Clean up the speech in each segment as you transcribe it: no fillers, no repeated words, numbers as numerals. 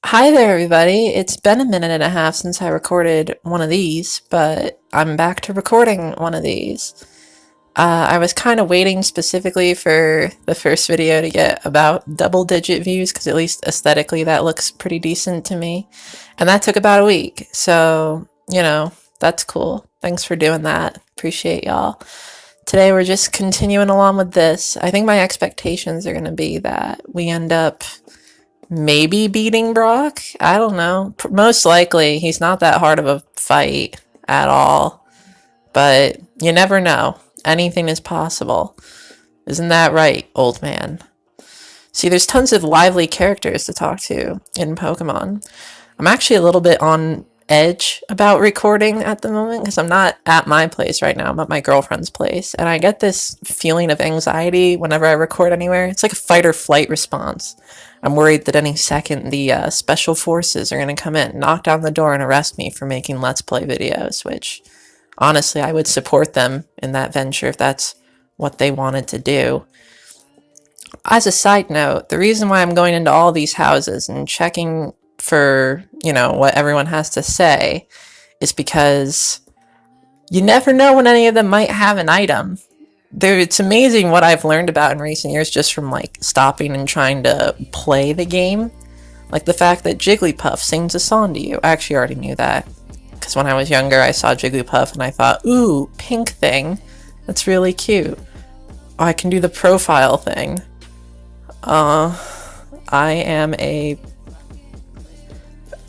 Hi there, everybody. It's been a minute and a half since I recorded one of these, but I'm back to recording one of these. I was kind of waiting specifically for the first video to get about double-digit views, because at least aesthetically that looks pretty decent to me. And that took about a week, so, that's cool. Thanks for doing that. Appreciate y'all. Today we're just continuing along with this. I think my expectations are going to be that we end up maybe beating Brock. I don't know. Most likely, he's not that hard of a fight at all. But you never know. Anything is possible. Isn't that right, old man? See, there's tons of lively characters to talk to in Pokemon. I'm actually a little bit on edge about recording at the moment because I'm not at my place right now. I'm at my girlfriend's place. And I get this feeling of anxiety whenever I record anywhere. It's like a fight or flight response. I'm worried that any second the special forces are going to come in, knock down the door, and arrest me for making Let's Play videos, which honestly, I would support them in that venture if that's what they wanted to do. As a side note, the reason why I'm going into all these houses and checking for, what everyone has to say is because you never know when any of them might have an item. It's amazing what I've learned about in recent years just from stopping and trying to play the game. Like the fact that Jigglypuff sings a song to you. I actually already knew that. Because when I was younger, I saw Jigglypuff and I thought, ooh, pink thing. That's really cute. Oh, I can do the profile thing. I am a...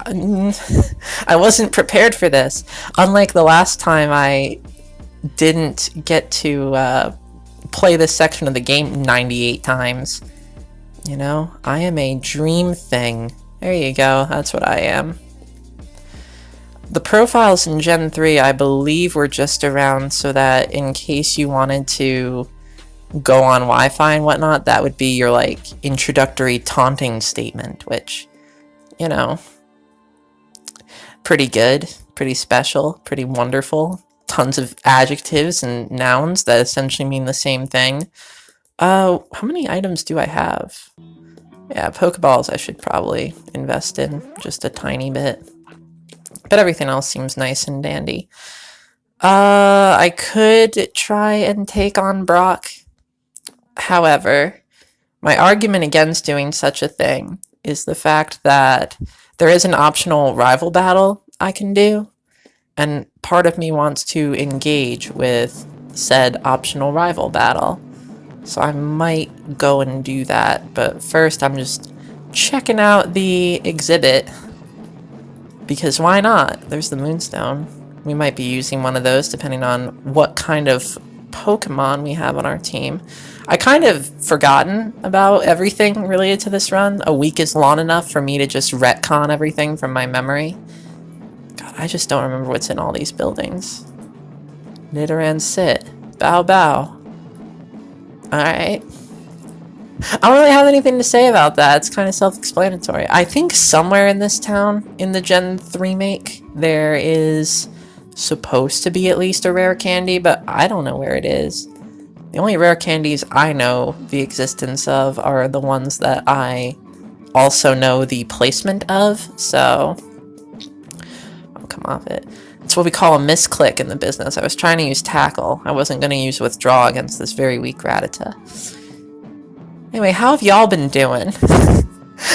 I wasn't prepared for this. Unlike the last time I didn't get to play this section of the game 98 times. I am a dream thing. There you go, that's what I am. The profiles in Gen 3, I believe, were just around so that in case you wanted to go on Wi-Fi and whatnot, that would be your, introductory taunting statement, which, pretty good, pretty special, pretty wonderful. Tons of adjectives and nouns that essentially mean the same thing. How many items do I have? Yeah, Pokeballs I should probably invest in just a tiny bit. But everything else seems nice and dandy. I could try and take on Brock. However, my argument against doing such a thing is the fact that there is an optional rival battle I can do, and part of me wants to engage with said optional rival battle. So I might go and do that, but first I'm just checking out the exhibit, because why not? There's the Moonstone. We might be using one of those depending on what kind of Pokemon we have on our team. I kind of forgotten about everything related to this run. A week is long enough for me to just retcon everything from my memory. God, I just don't remember what's in all these buildings. Nidoran sit. Bow bow. Alright. I don't really have anything to say about that. It's kind of self-explanatory. I think somewhere in this town, in the Gen 3 make, there is supposed to be at least a rare candy, but I don't know where it is. The only rare candies I know the existence of are the ones that I also know the placement of, so... I'll come off it. It's what we call a misclick in the business. I was trying to use Tackle. I wasn't going to use Withdraw against this very weak Rattata. Anyway, how have y'all been doing?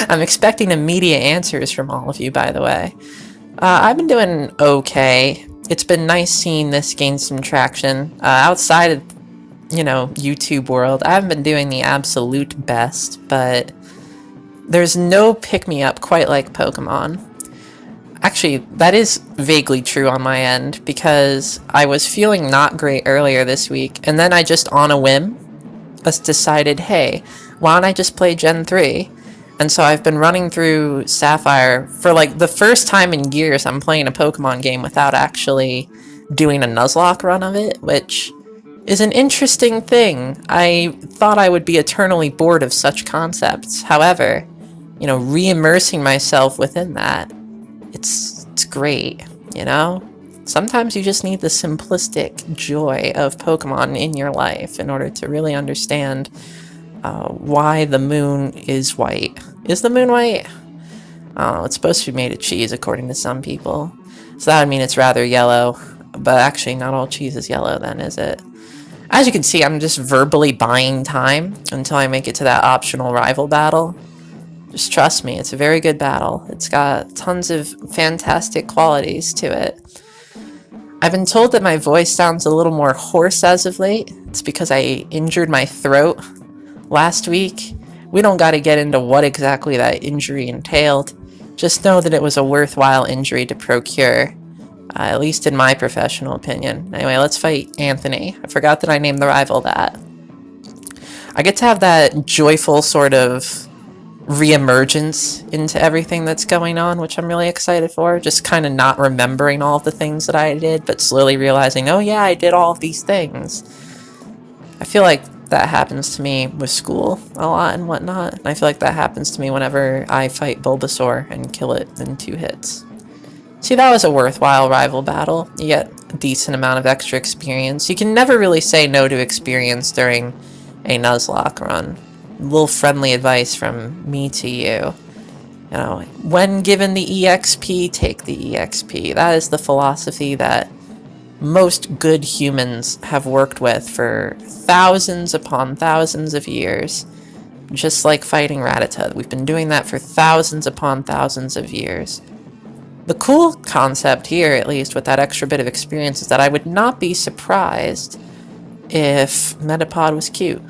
I'm expecting immediate answers from all of you, by the way. I've been doing okay. It's been nice seeing this gain some traction. Outside of, YouTube world, I haven't been doing the absolute best, but there's no pick-me-up quite like Pokemon. Actually, that is vaguely true on my end, because I was feeling not great earlier this week, and then I just, on a whim, just decided, hey, why don't I just play Gen 3? And so I've been running through Sapphire for the first time in years. I'm playing a Pokemon game without actually doing a Nuzlocke run of it, which is an interesting thing. I thought I would be eternally bored of such concepts. However, re-immersing myself within that, it's great, Sometimes you just need the simplistic joy of Pokemon in your life in order to really understand why the moon is white. Is the moon white? I don't know, it's supposed to be made of cheese according to some people. So that would mean it's rather yellow. But actually, not all cheese is yellow then, is it? As you can see, I'm just verbally buying time until I make it to that optional rival battle. Just trust me, it's a very good battle. It's got tons of fantastic qualities to it. I've been told that my voice sounds a little more hoarse as of late. It's because I injured my throat last week. We don't got to get into what exactly that injury entailed. Just know that it was a worthwhile injury to procure. At least in my professional opinion. Anyway, let's fight Anthony. I forgot that I named the rival that. I get to have that joyful sort of re-emergence into everything that's going on, which I'm really excited for. Just kind of not remembering all of the things that I did, but slowly realizing, oh yeah, I did all of these things. I feel like that happens to me with school a lot and whatnot. And I feel like that happens to me whenever I fight Bulbasaur and kill it in 2 hits. See, that was a worthwhile rival battle. You get a decent amount of extra experience. You can never really say no to experience during a Nuzlocke run. A little friendly advice from me to you. You know, when given the EXP, take the EXP. That is the philosophy that most good humans have worked with for thousands upon thousands of years. Just like fighting Rattata. We've been doing that for thousands upon thousands of years. The cool concept here, at least, with that extra bit of experience, is that I would not be surprised if Metapod was cute.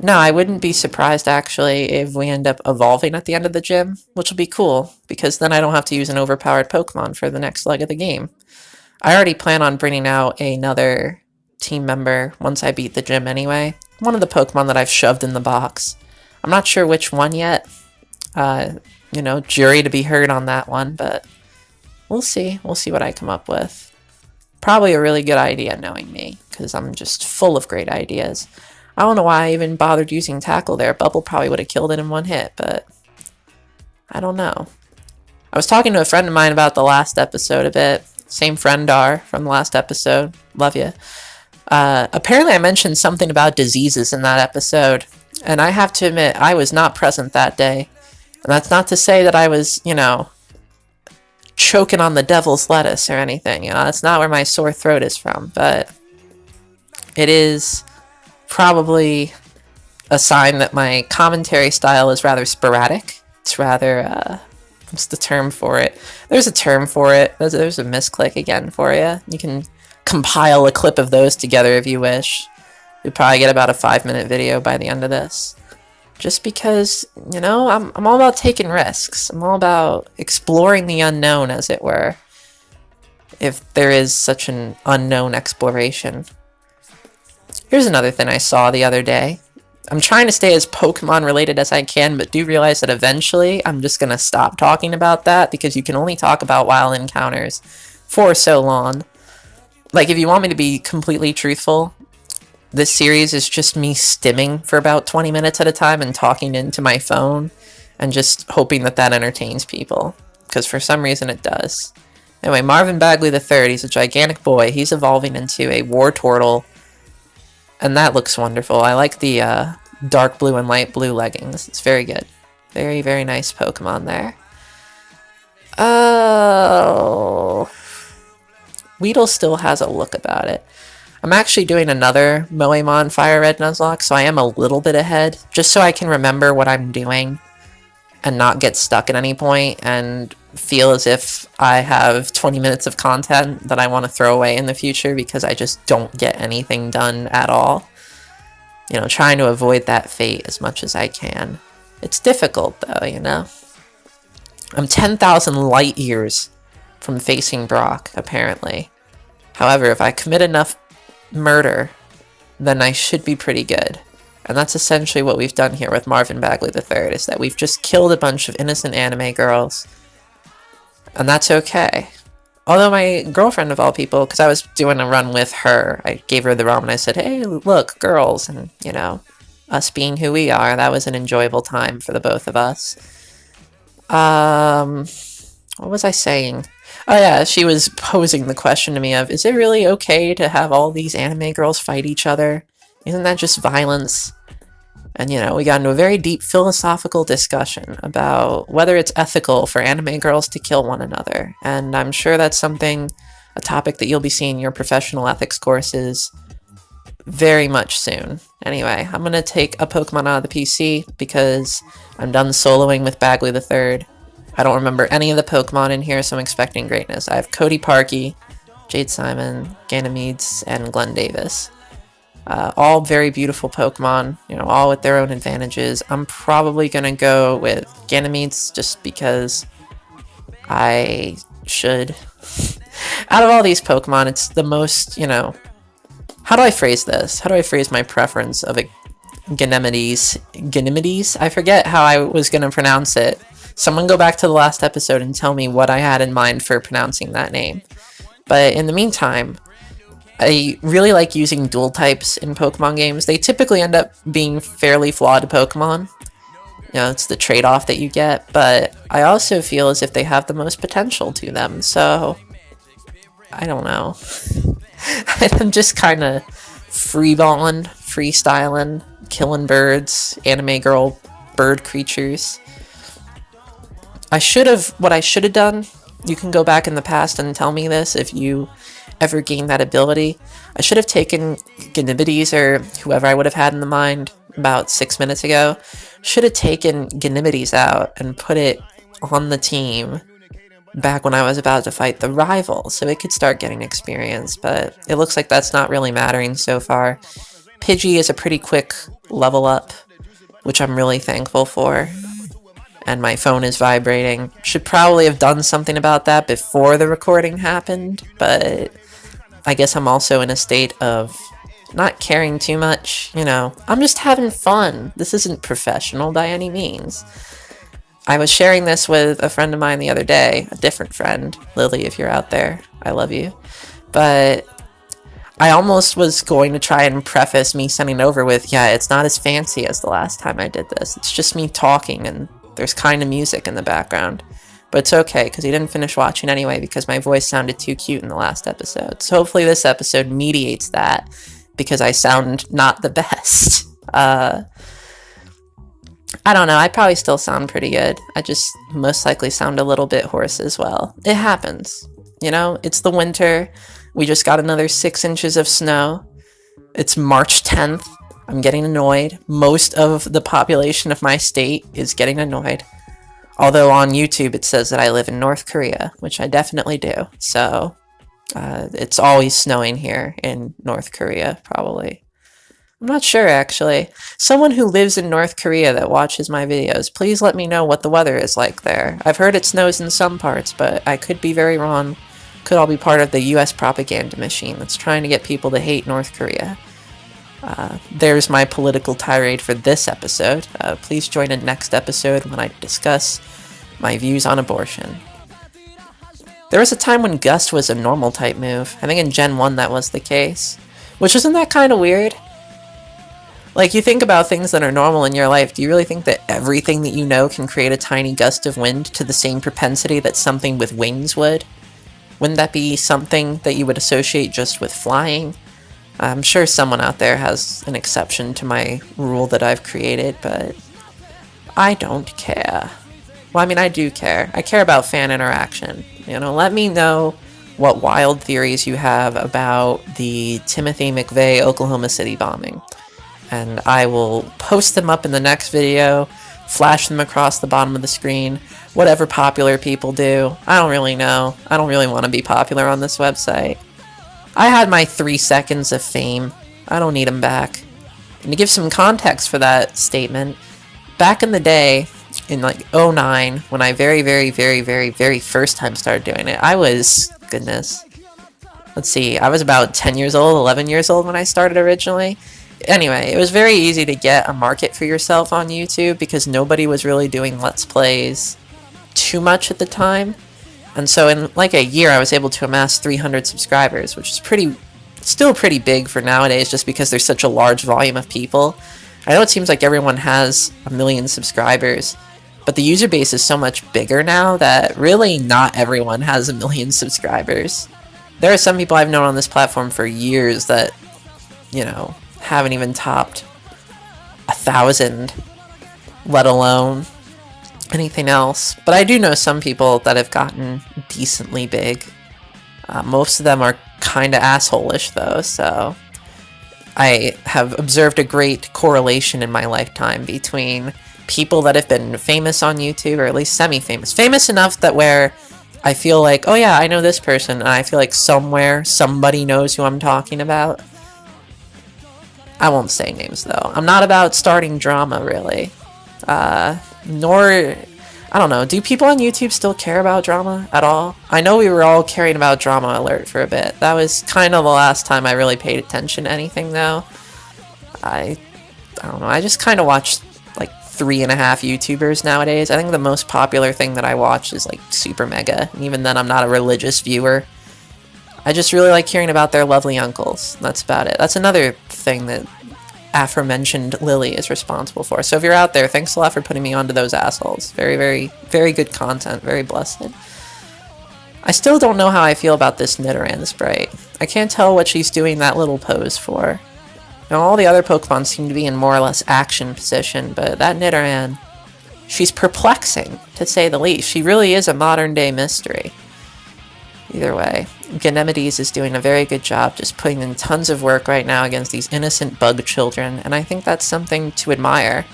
No, I wouldn't be surprised, actually, if we end up evolving at the end of the gym, which will be cool, because then I don't have to use an overpowered Pokemon for the next leg of the game. I already plan on bringing out another team member once I beat the gym anyway. One of the Pokemon that I've shoved in the box. I'm not sure which one yet. You know, jury to be heard on that one, but we'll see. We'll see what I come up with. Probably a really good idea, knowing me, because I'm just full of great ideas. I don't know why I even bothered using Tackle there. Bubble probably would have killed it in 1 hit, but I don't know. I was talking to a friend of mine about the last episode a bit. Same friend, R, from the last episode. Love you. Apparently I mentioned something about diseases in that episode, and I have to admit, I was not present that day. And that's not to say that I was, you know, choking on the devil's lettuce or anything. You know, that's not where my sore throat is from, but it is probably a sign that my commentary style is rather sporadic. It's rather, what's the term for it? There's a term for it. There's a misclick again for you. You can compile a clip of those together if you wish. You'll probably get about a 5-minute video by the end of this. Just because, you know, I'm all about taking risks. I'm all about exploring the unknown, as it were. If there is such an unknown exploration. Here's another thing I saw the other day. I'm trying to stay as Pokemon related as I can, but do realize that eventually I'm just going to stop talking about that, because you can only talk about wild encounters for so long. Like, if you want me to be completely truthful, this series is just me stimming for about 20 minutes at a time and talking into my phone and just hoping that that entertains people, because for some reason it does. Anyway, Marvin Bagley III, he's a gigantic boy. He's evolving into a Wartortle, and that looks wonderful. I like the dark blue and light blue leggings. It's very good. Very, very nice Pokemon there. Oh, Weedle still has a look about it. I'm actually doing another Moemon Fire Red Nuzlocke, so I am a little bit ahead, just so I can remember what I'm doing and not get stuck at any point and feel as if I have 20 minutes of content that I want to throw away in the future because I just don't get anything done at all. You know, trying to avoid that fate as much as I can. It's difficult, though, you know? I'm 10,000 light years from facing Brock, apparently. However, if I commit enough murder, then I should be pretty good. And that's essentially what we've done here with Marvin Bagley III, is that we've just killed a bunch of innocent anime girls. And that's okay. Although my girlfriend, of all people, because I was doing a run with her, I gave her the ROM and I said, hey, look, girls, and, you know, us being who we are, that was an enjoyable time for the both of us. What was I saying? Oh yeah, she was posing the question to me of, is it really okay to have all these anime girls fight each other? Isn't that just violence? And, you know, we got into a very deep philosophical discussion about whether it's ethical for anime girls to kill one another. And I'm sure that's a topic that you'll be seeing in your professional ethics courses very much soon. Anyway, I'm going to take a Pokemon out of the PC because I'm done soloing with Bagley the Third. I don't remember any of the Pokemon in here, so I'm expecting greatness. I have Cody Parkey, Jade Simon, Ganymedes, and Glenn Davis. All very beautiful Pokemon, you know, all with their own advantages. I'm probably going to go with Ganymedes just because I should. Out of all these Pokemon, it's the most, you know... How do I phrase this? How do I phrase my preference of a Ganymedes? Ganymedes? I forget how I was going to pronounce it. Someone go back to the last episode and tell me what I had in mind for pronouncing that name. But in the meantime, I really like using dual types in Pokemon games. They typically end up being fairly flawed Pokemon. You know, it's the trade-off that you get, but I also feel as if they have the most potential to them, so... I don't know. I'm just kind of freestyling, killing birds, anime girl bird creatures. What I should have done, you can go back in the past and tell me this if you ever gain that ability. I should have taken Ganymedes or whoever I would have had in the mind about 6 minutes ago. Should have taken Ganymedes out and put it on the team back when I was about to fight the rival, so it could start getting experience, but it looks like that's not really mattering so far. Pidgey is a pretty quick level up, which I'm really thankful for. And my phone is vibrating. Should probably have done something about that before the recording happened, but I guess I'm also in a state of not caring too much, you know. I'm just having fun. This isn't professional by any means. I was sharing this with a friend of mine the other day, a different friend, Lily, if you're out there, I love you. But I almost was going to try and preface me sending over with, yeah, it's not as fancy as the last time I did this. It's just me talking and there's kind of music in the background. But it's okay, because he didn't finish watching anyway because my voice sounded too cute in the last episode. So hopefully this episode mediates that, because I sound not the best. I don't know, I probably still sound pretty good. I just most likely sound a little bit hoarse as well. It happens. You know, it's the winter. We just got another 6 inches of snow. It's March 10th. I'm getting annoyed. Most of the population of my state is getting annoyed. Although on YouTube it says that I live in North Korea, which I definitely do. So, it's always snowing here in North Korea, probably. I'm not sure, actually. Someone who lives in North Korea that watches my videos, please let me know what the weather is like there. I've heard it snows in some parts, but I could be very wrong. Could all be part of the US propaganda machine that's trying to get people to hate North Korea. There's my political tirade for this episode. Please join in next episode when I discuss my views on abortion. There was a time when Gust was a normal type move. I think in Gen 1 that was the case. Which, isn't that kind of weird? Like, you think about things that are normal in your life, do you really think that everything that you know can create a tiny gust of wind to the same propensity that something with wings would? Wouldn't that be something that you would associate just with flying? I'm sure someone out there has an exception to my rule that I've created, but I don't care. Well, I mean, I do care. I care about fan interaction. You know, let me know what wild theories you have about the Timothy McVeigh Oklahoma City bombing. And I will post them up in the next video, flash them across the bottom of the screen, whatever popular people do. I don't really know. I don't really want to be popular on this website. I had my 3 seconds of fame. I don't need them back. And to give some context for that statement, back in the day, in like 09, when I very first time started doing it, I was, goodness, let's see, I was about 10 years old, 11 years old when I started originally. Anyway, it was very easy to get a market for yourself on YouTube because nobody was really doing Let's Plays too much at the time. And so in like a year, I was able to amass 300 subscribers, which is still pretty big for nowadays just because there's such a large volume of people. I know it seems like everyone has 1 million subscribers, but the user base is so much bigger now that really not everyone has 1 million subscribers. There are some people I've known on this platform for years that, you know, haven't even topped 1,000, let alone anything else. But I do know some people that have gotten decently big. Most of them are kind of asshole-ish though, so I have observed a great correlation in my lifetime between people that have been famous on YouTube, or at least semi-famous. Famous enough that where I feel like, oh yeah, I know this person, and I feel like somewhere somebody knows who I'm talking about. I won't say names though. I'm not about starting drama, really. Nor, I don't know, do people on YouTube still care about drama at all? I know we were all caring about Drama Alert for a bit. That was kind of the last time I really paid attention to anything though. I don't know, I just kind of watch like 3.5 YouTubers nowadays. I think the most popular thing that I watch is like Super Mega, and even then I'm not a religious viewer. I just really like hearing about their lovely uncles. That's about it. That's another thing that aforementioned Lily is responsible for. So if you're out there, thanks a lot for putting me onto those assholes. Very, very, very good content. Very blessed. I still don't know how I feel about this Nidoran sprite. I can't tell what she's doing that little pose for. Now, all the other Pokemon seem to be in more or less action position, but that Nidoran, she's perplexing, to say the least. She really is a modern-day mystery. Either way, Ganemides is doing a very good job just putting in tons of work right now against these innocent bug children, and I think that's something to admire.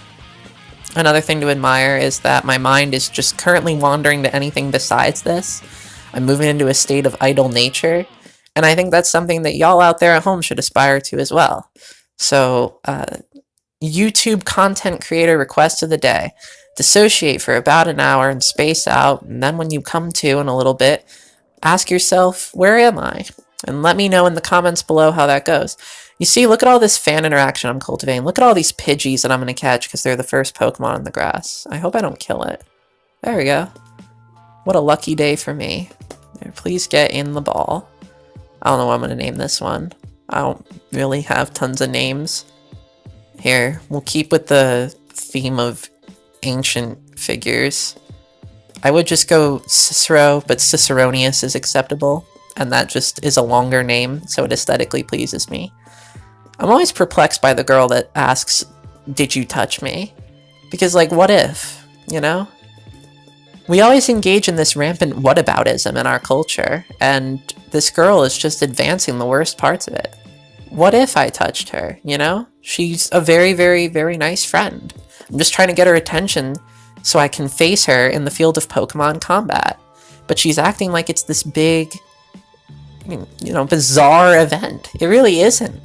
Another thing to admire is that my mind is just currently wandering to anything besides this. I'm moving into a state of idle nature, and I think that's something that y'all out there at home should aspire to as well. So, YouTube content creator request of the day. Dissociate for about an hour and space out, and then when you come to in a little bit, ask yourself, where am I? And let me know in the comments below how that goes. You see, look at all this fan interaction I'm cultivating. Look at all these Pidgeys that I'm going to catch because they're the first Pokemon in the grass. I hope I don't kill it. There we go. What a lucky day for me. There, please get in the ball. I don't know what I'm going to name this one. I don't really have tons of names. Here, we'll keep with the theme of ancient figures. I would just go Cicero, but Ciceronius is acceptable, and that just is a longer name, so it aesthetically pleases me. I'm always perplexed by the girl that asks, did you touch me? Because, like, what if, you know? We always engage in this rampant whataboutism in our culture, and this girl is just advancing the worst parts of it. What if I touched her, you know? She's a very, very, very nice friend. I'm just trying to get her attention so I can face her in the field of Pokemon combat. But she's acting like it's this big, you know, bizarre event. It really isn't.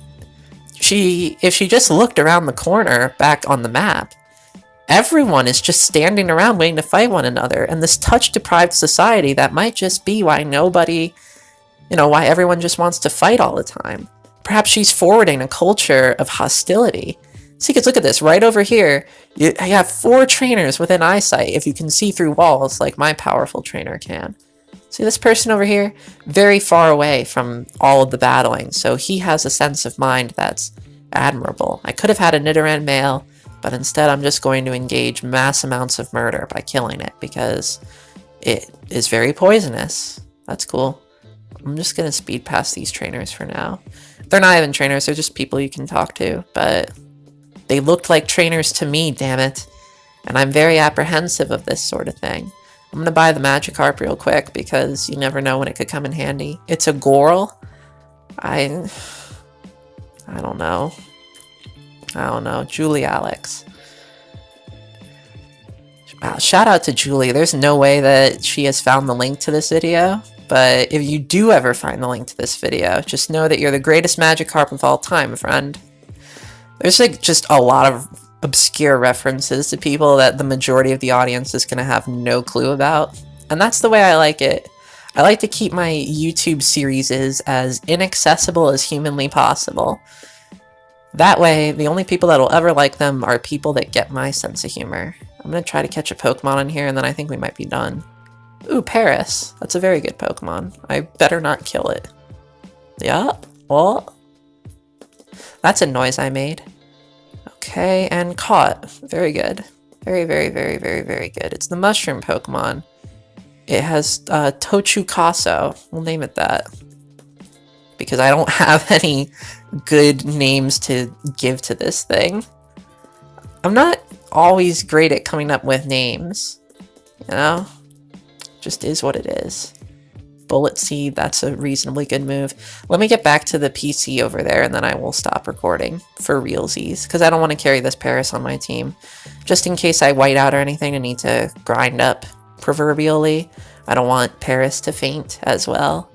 If she just looked around the corner back on the map, everyone is just standing around waiting to fight one another. And this touch-deprived society, that might just be why nobody, you know, why everyone just wants to fight all the time. Perhaps she's forwarding a culture of hostility. See, because look at this, right over here, you have 4 trainers within eyesight if you can see through walls like my powerful trainer can. See this person over here? Very far away from all of the battling, so he has a sense of mind that's admirable. I could have had a Nidoran male, but instead I'm just going to engage mass amounts of murder by killing it, because it is very poisonous. That's cool. I'm just going to speed past these trainers for now. They're not even trainers, they're just people you can talk to, but they looked like trainers to me, damn it. And I'm very apprehensive of this sort of thing. I'm gonna buy the Magikarp real quick because you never know when it could come in handy. It's a Goral. I don't know. Julie Alex. Shout out to Julie. There's no way that she has found the link to this video. But if you do ever find the link to this video, just know that you're the greatest Magikarp of all time, friend. There's like just a lot of obscure references to people that the majority of the audience is going to have no clue about. And that's the way I like it. I like to keep my YouTube series as inaccessible as humanly possible. That way, the only people that will ever like them are people that get my sense of humor. I'm going to try to catch a Pokemon in here, and then I think we might be done. Ooh, Paris. That's a very good Pokemon. I better not kill it. Yeah, well, that's a noise I made. Okay, and caught. Very good. Very, very, very, very, very good. It's the mushroom Pokemon. It has Tochukaso. We'll name it that. Because I don't have any good names to give to this thing. I'm not always great at coming up with names, you know? Just is what it is. Bullet Seed, that's a reasonably good move. Let me get back to the PC over there, and then I will stop recording for realsies, because I don't want to carry this Paris on my team. Just in case I white out or anything and need to grind up, proverbially. I don't want Paris to faint as well.